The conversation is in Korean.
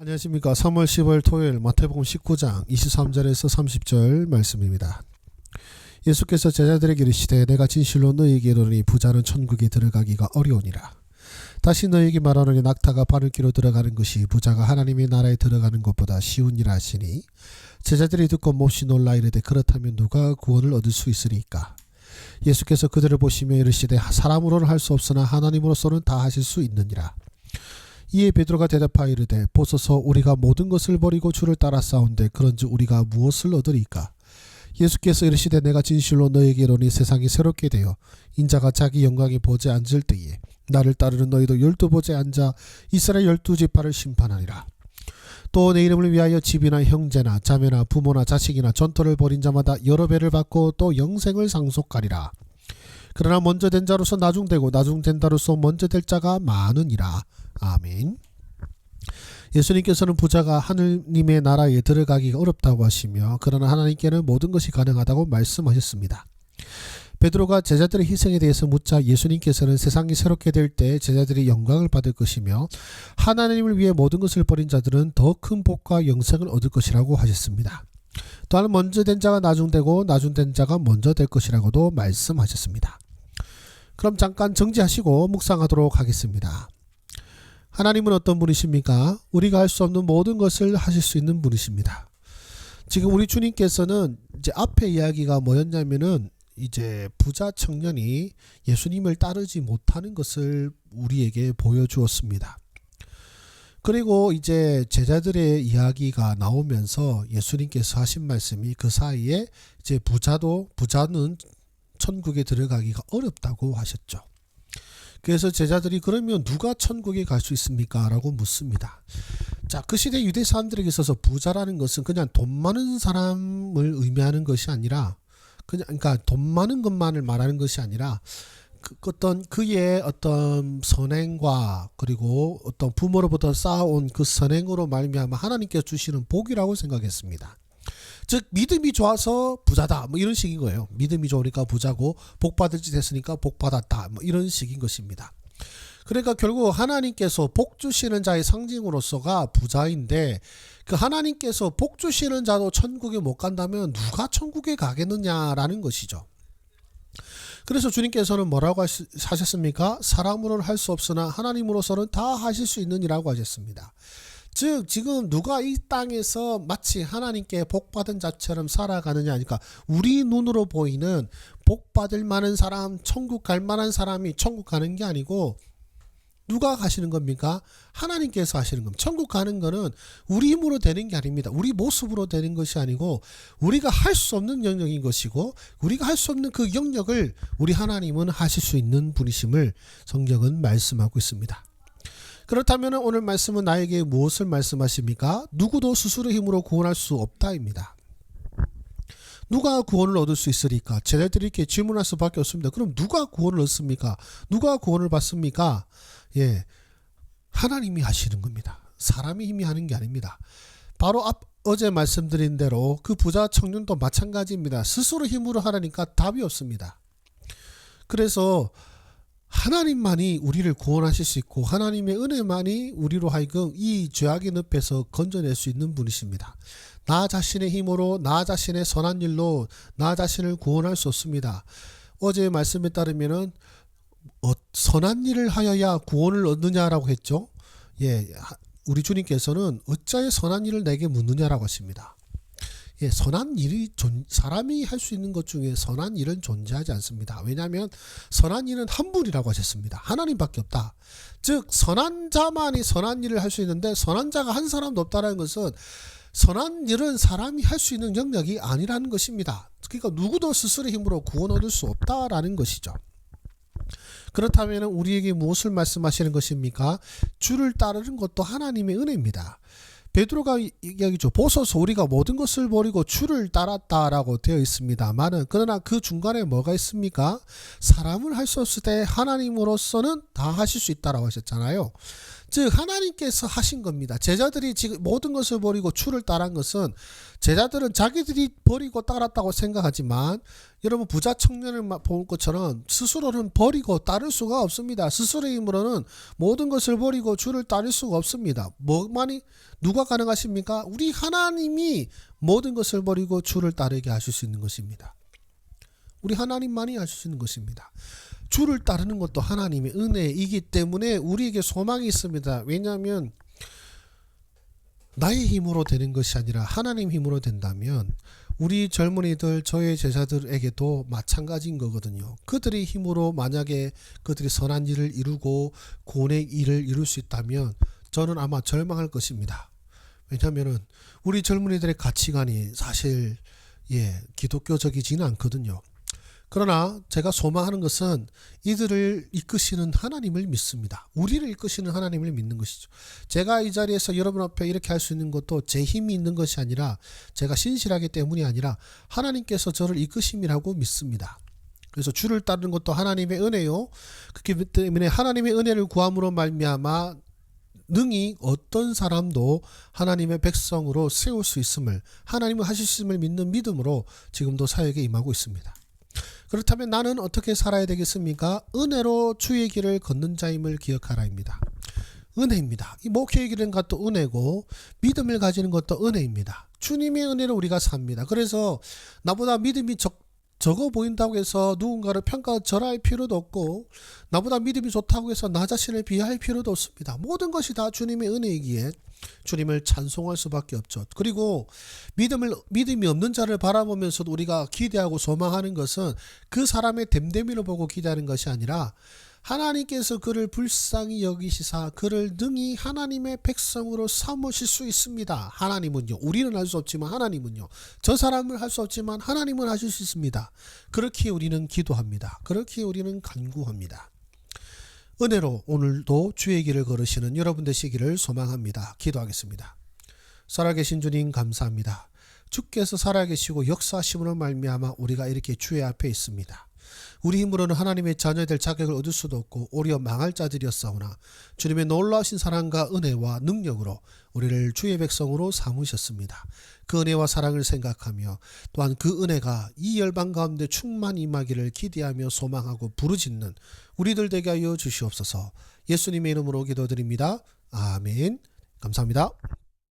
안녕하십니까. 3월 10일 토요일 마태복음 19장 23절에서 30절 말씀입니다. 예수께서 제자들에게 이르시되 내가 진실로 너희에게 이르노니 부자는 천국에 들어가기가 어려우니라. 다시 너희에게 말하노니 낙타가 바늘귀로 들어가는 것이 부자가 하나님의 나라에 들어가는 것보다 쉬우니라 하시니 제자들이 듣고 몹시 놀라 이르되 그렇다면 누가 구원을 얻을 수 있으리까. 예수께서 그들을 보시며 이르시되 사람으로는 할 수 없으나 하나님으로서는 다 하실 수 있느니라. 이에 베드로가 대답하여 이르되 보소서 우리가 모든 것을 버리고 주를 따라 싸운데 그런즉 우리가 무엇을 얻으리까. 예수께서 이르시되 내가 진실로 너희에게 이르노니 세상이 새롭게 되어 인자가 자기 영광의 보좌에 앉을 때에 나를 따르는 너희도 12보좌에 앉아 이스라엘 12지파를 심판하리라. 또 내 이름을 위하여 집이나 형제나 자매나 부모나 자식이나 전토를 벌인 자마다 여러 배를 받고 또 영생을 상속하리라. 그러나 먼저 된 자로서 나중되고 나중된 자로서 먼저 될 자가 많으니라. 아멘. 예수님께서는 부자가 하느님의 나라에 들어가기가 어렵다고 하시며 그러나 하나님께는 모든 것이 가능하다고 말씀하셨습니다. 베드로가 제자들의 희생에 대해서 묻자 예수님께서는 세상이 새롭게 될 때 제자들이 영광을 받을 것이며 하나님을 위해 모든 것을 버린 자들은 더 큰 복과 영생을 얻을 것이라고 하셨습니다. 또한 먼저 된 자가 나중되고 나중된 자가 먼저 될 것이라고도 말씀하셨습니다. 그럼 잠깐 정지하시고 묵상하도록 하겠습니다. 하나님은 어떤 분이십니까? 우리가 할 수 없는 모든 것을 하실 수 있는 분이십니다. 지금 우리 주님께서는 이제 앞에 이야기가 뭐였냐면은 이제 부자 청년이 예수님을 따르지 못하는 것을 우리에게 보여주었습니다. 그리고 이제 제자들의 이야기가 나오면서 예수님께서 하신 말씀이 그 사이에 이제 부자는 천국에 들어가기가 어렵다고 하셨죠. 그래서 제자들이 그러면 누가 천국에 갈 수 있습니까? 라고 묻습니다. 자, 그 시대 유대 사람들에게 있어서 부자라는 것은 그냥 돈 많은 사람을 의미하는 것이 아니라 그러니까 돈 많은 것만을 말하는 것이 아니라 그의 어떤 선행과 그리고 어떤 부모로부터 쌓아온 그 선행으로 말미암아 하나님께서 주시는 복이라고 생각했습니다. 즉 믿음이 좋아서 부자다 뭐 이런 식인 거예요. 믿음이 좋으니까 부자고 복 받을 짓 했으니까 복 받았다 뭐 이런 식인 것입니다. 그러니까 결국 하나님께서 복 주시는 자의 상징으로서가 부자인데 그 하나님께서 복 주시는 자도 천국에 못 간다면 누가 천국에 가겠느냐라는 것이죠. 그래서 주님께서는 뭐라고 하셨습니까? 사람으로는 할 수 없으나 하나님으로서는 다 하실 수 있느니라고 하셨습니다. 즉 지금 누가 이 땅에서 마치 하나님께 복받은 자처럼 살아가느냐 하니까 우리 눈으로 보이는 복받을 만한 사람, 천국 갈 만한 사람이 천국 가는 게 아니고 누가 가시는 겁니까? 하나님께서 하시는 겁니다. 천국 가는 거는 우리 힘으로 되는 게 아닙니다. 우리 모습으로 되는 것이 아니고 우리가 할 수 없는 영역인 것이고 우리가 할 수 없는 그 영역을 우리 하나님은 하실 수 있는 분이심을 성경은 말씀하고 있습니다. 그렇다면 오늘 말씀은 나에게 무엇을 말씀하십니까? 누구도 스스로 힘으로 구원할 수 없다입니다. 누가 구원을 얻을 수 있으리까? 제자들이 이렇게 질문할 수밖에 없습니다. 그럼 누가 구원을 얻습니까? 누가 구원을 받습니까? 예, 하나님이 하시는 겁니다. 사람이 힘이 하는 게 아닙니다. 바로 어제 말씀드린 대로 그 부자 청년도 마찬가지입니다. 스스로 힘으로 하라니까 답이 없습니다. 그래서 하나님만이 우리를 구원하실 수 있고 하나님의 은혜만이 우리로 하여금 이 죄악의 늪에서 건져낼 수 있는 분이십니다. 나 자신의 힘으로 나 자신의 선한 일로 나 자신을 구원할 수 없습니다. 어제의 말씀에 따르면은 선한 일을 하여야 구원을 얻느냐라고 했죠. 예, 우리 주님께서는 어찌하여 선한 일을 내게 묻느냐라고 하십니다. 예, 선한 일이 사람이 할 수 있는 것 중에 선한 일은 존재하지 않습니다. 왜냐하면 선한 일은 한 분이라고 하셨습니다. 하나님밖에 없다. 즉 선한 자만이 선한 일을 할 수 있는데 선한 자가 한 사람도 없다는 것은 선한 일은 사람이 할 수 있는 영역이 아니라는 것입니다. 그러니까 누구도 스스로 힘으로 구원 얻을 수 없다라는 것이죠. 그렇다면 우리에게 무엇을 말씀하시는 것입니까? 주를 따르는 것도 하나님의 은혜입니다. 베드로가 이야기죠. 보소서 우리가 모든 것을 버리고 주를 따랐다라고 되어 있습니다만은 그러나 그 중간에 뭐가 있습니까? 사람을 할 수 없을 때 하나님으로서는 다 하실 수 있다라고 하셨잖아요. 즉 하나님께서 하신 겁니다. 제자들이 지금 모든 것을 버리고 주를 따른 것은 제자들은 자기들이 버리고 따랐다고 생각하지만 여러분 부자 청년을 본 것처럼 스스로는 버리고 따를 수가 없습니다. 스스로의 힘으로는 모든 것을 버리고 주를 따를 수가 없습니다. 뭐만이 누가 가능하십니까? 우리 하나님이 모든 것을 버리고 주를 따르게 하실 수 있는 것입니다. 우리 하나님만이 하실 수 있는 것입니다. 주를 따르는 것도 하나님의 은혜이기 때문에 우리에게 소망이 있습니다. 왜냐하면 나의 힘으로 되는 것이 아니라 하나님 힘으로 된다면 우리 젊은이들 저의 제자들에게도 마찬가지인 거거든요. 그들의 힘으로 만약에 그들이 선한 일을 이루고 구원의 일을 이룰 수 있다면 저는 아마 절망할 것입니다. 왜냐하면 우리 젊은이들의 가치관이 사실 기독교적이지는 않거든요. 그러나 제가 소망하는 것은 이들을 이끄시는 하나님을 믿습니다. 우리를 이끄시는 하나님을 믿는 것이죠. 제가 이 자리에서 여러분 앞에 이렇게 할 수 있는 것도 제 힘이 있는 것이 아니라 제가 신실하기 때문이 아니라 하나님께서 저를 이끄심이라고 믿습니다. 그래서 주를 따르는 것도 하나님의 은혜요. 그렇기 때문에 하나님의 은혜를 구함으로 말미암아 능히 어떤 사람도 하나님의 백성으로 세울 수 있음을, 하나님을 하실 수 있음을 믿는 믿음으로 지금도 사역에 임하고 있습니다. 그렇다면 나는 어떻게 살아야 되겠습니까? 은혜로 주의 길을 걷는 자임을 기억하라입니다. 은혜입니다. 이 목회의 길은 것도 은혜고 믿음을 가지는 것도 은혜입니다. 주님의 은혜로 우리가 삽니다. 그래서 나보다 믿음이 적어 보인다고 해서 누군가를 평가절하할 필요도 없고 나보다 믿음이 좋다고 해서 나 자신을 비하할 필요도 없습니다. 모든 것이 다 주님의 은혜이기에 주님을 찬송할 수밖에 없죠. 그리고 믿음이 없는 자를 바라보면서도 우리가 기대하고 소망하는 것은 그 사람의 됨됨이를 보고 기대하는 것이 아니라 하나님께서 그를 불쌍히 여기시사 그를 능히 하나님의 백성으로 삼으실 수 있습니다. 하나님은요. 우리는 할 수 없지만 하나님은요. 저 사람을 할 수 없지만 하나님은 하실 수 있습니다. 그렇게 우리는 기도합니다. 그렇게 우리는 간구합니다. 은혜로 오늘도 주의 길을 걸으시는 여러분 되시기를 소망합니다. 기도하겠습니다. 살아계신 주님 감사합니다. 주께서 살아계시고 역사하심으로 말미암아 우리가 이렇게 주의 앞에 있습니다. 우리 힘으로는 하나님의 자녀될 자격을 얻을 수도 없고 오히려 망할 자들이었사오나 주님의 놀라우신 사랑과 은혜와 능력으로 우리를 주의 백성으로 삼으셨습니다. 그 은혜와 사랑을 생각하며 또한 그 은혜가 이 열방 가운데 충만히 임하기를 기대하며 소망하고 부르짖는 우리들 되게 하여 주시옵소서. 예수님의 이름으로 기도드립니다. 아멘. 감사합니다.